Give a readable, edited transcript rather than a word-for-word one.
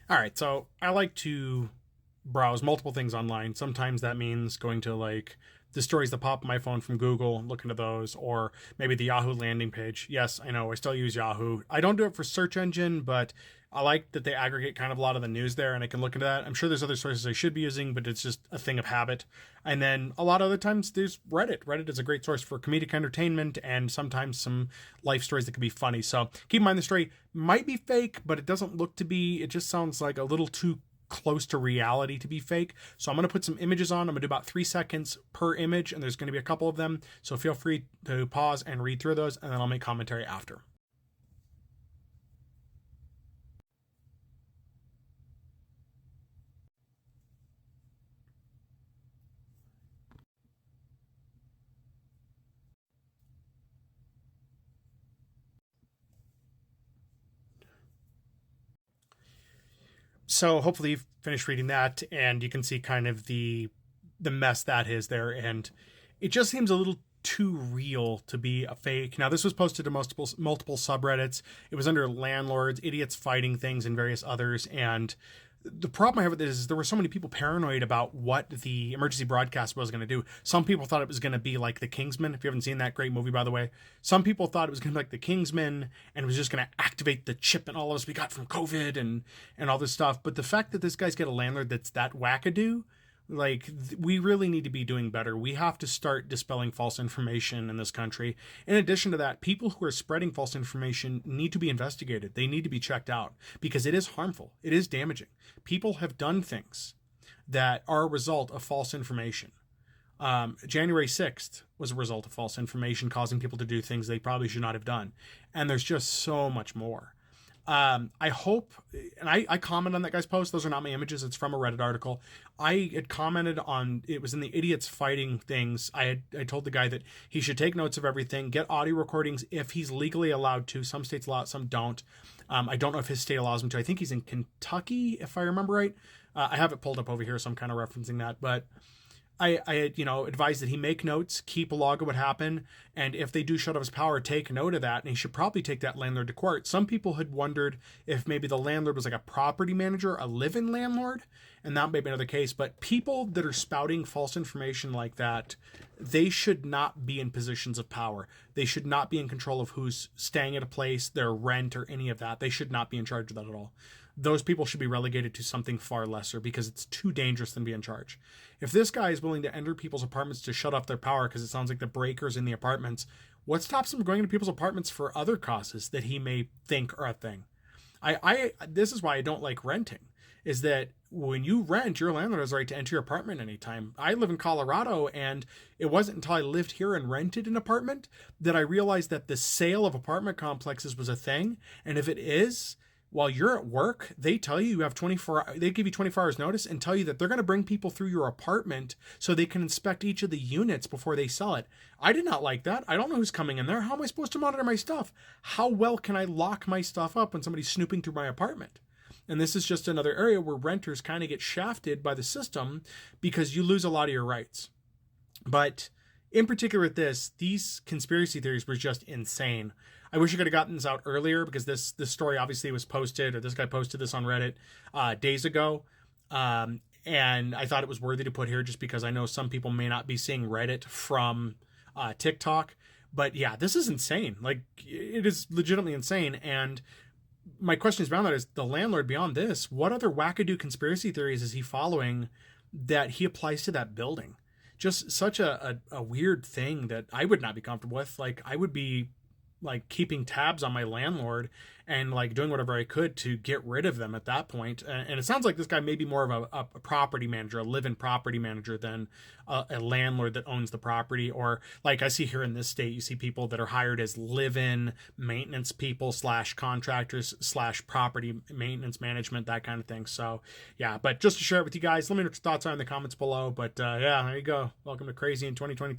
All right, so I like to browse multiple things online. Sometimes that means going to like the stories that pop on my phone from Google, look into those, or maybe the Yahoo landing page. Yes, I know I still use Yahoo. I don't do it for search engine, but I like that they aggregate kind of a lot of the news there and I can look into that. I'm sure there's other sources I should be using, but it's just a thing of habit. And then a lot of other times there's Reddit. Reddit is a great source for comedic entertainment and sometimes some life stories that can be funny. So keep in mind the story might be fake, but it doesn't look to be. It just sounds like a little too close to reality to be fake. So I'm going to put some images on. I'm going to do about 3 seconds per image, and there's going to be a couple of them. So feel free to pause and read through those, and then I'll make commentary after. So hopefully you've finished reading that, and you can see kind of the mess that is there, and it just seems a little too real to be a fake. Now, this was posted to multiple subreddits. It was under landlords, idiots fighting things, and various others. And the problem I have with this is there were so many people paranoid about what the emergency broadcast was going to do. Some people thought it was going to be like The Kingsman. If you haven't seen that great movie, by the way, some people thought it was going to be like The Kingsman and it was just going to activate the chip in all of us we got from COVID and all this stuff. But the fact that this guy's got a landlord that's that wackadoo, like we really need to be doing better. We have to start dispelling false information in this country. In addition to that, people who are spreading false information need to be investigated. They need to be checked out because it is harmful. It is damaging. People have done things that are a result of false information. January 6th was a result of false information causing people to do things they probably should not have done. And there's just so much more. I hope, and I comment on that guy's post. Those are not my images. It's from a Reddit article. I had commented on, it was in the idiots fighting things. I told the guy that he should take notes of everything, get audio recordings if he's legally allowed to. Some states allow it, some don't. I don't know if his state allows him to. I think he's in Kentucky, if I remember right. I have it pulled up over here, so I'm kind of referencing that. But I advised that he make notes, keep a log of what happened, and if they do shut off his power, take note of that, and he should probably take that landlord to court. Some people had wondered if maybe the landlord was like a property manager, a live-in landlord, and that may be another case. But people that are spouting false information like that, they should not be in positions of power. They should not be in control of who's staying at a place, their rent, or any of that. They should not be in charge of that at all. Those people should be relegated to something far lesser because it's too dangerous than be in charge. If this guy is willing to enter people's apartments to shut off their power because it sounds like the breakers in the apartments, what stops him from going into people's apartments for other causes that he may think are a thing? I this is why I don't like renting. Is that when you rent, your landlord has the right to enter your apartment anytime. I live in Colorado, and it wasn't until I lived here and rented an apartment that I realized that the sale of apartment complexes was a thing. And if it is, while you're at work, they tell you you have 24, they give you 24 hours notice and tell you that they're going to bring people through your apartment so they can inspect each of the units before they sell it. I did not like that. I don't know who's coming in there. How am I supposed to monitor my stuff? How well can I lock my stuff up when somebody's snooping through my apartment? And this is just another area where renters kind of get shafted by the system because you lose a lot of your rights. But in particular with this, these conspiracy theories were just insane. I wish I could have gotten this out earlier because this story obviously was posted, or this guy posted this on Reddit days ago. And I thought it was worthy to put here just because I know some people may not be seeing Reddit from TikTok. But yeah, this is insane. Like, it is legitimately insane. And my question is around that is the landlord beyond this, what other wackadoo conspiracy theories is he following that he applies to that building? Just such a weird thing that I would not be comfortable with. Like, I would be like keeping tabs on my landlord and like doing whatever I could to get rid of them at that point. And it sounds like this guy may be more of a property manager, a live-in property manager than a landlord that owns the property. Or like I see here in this state, you see people that are hired as live-in maintenance people slash contractors slash property maintenance management, that kind of thing. So yeah, but just to share it with you guys, let me know what your thoughts are in the comments below. But yeah, there you go. Welcome to Crazy in 2023.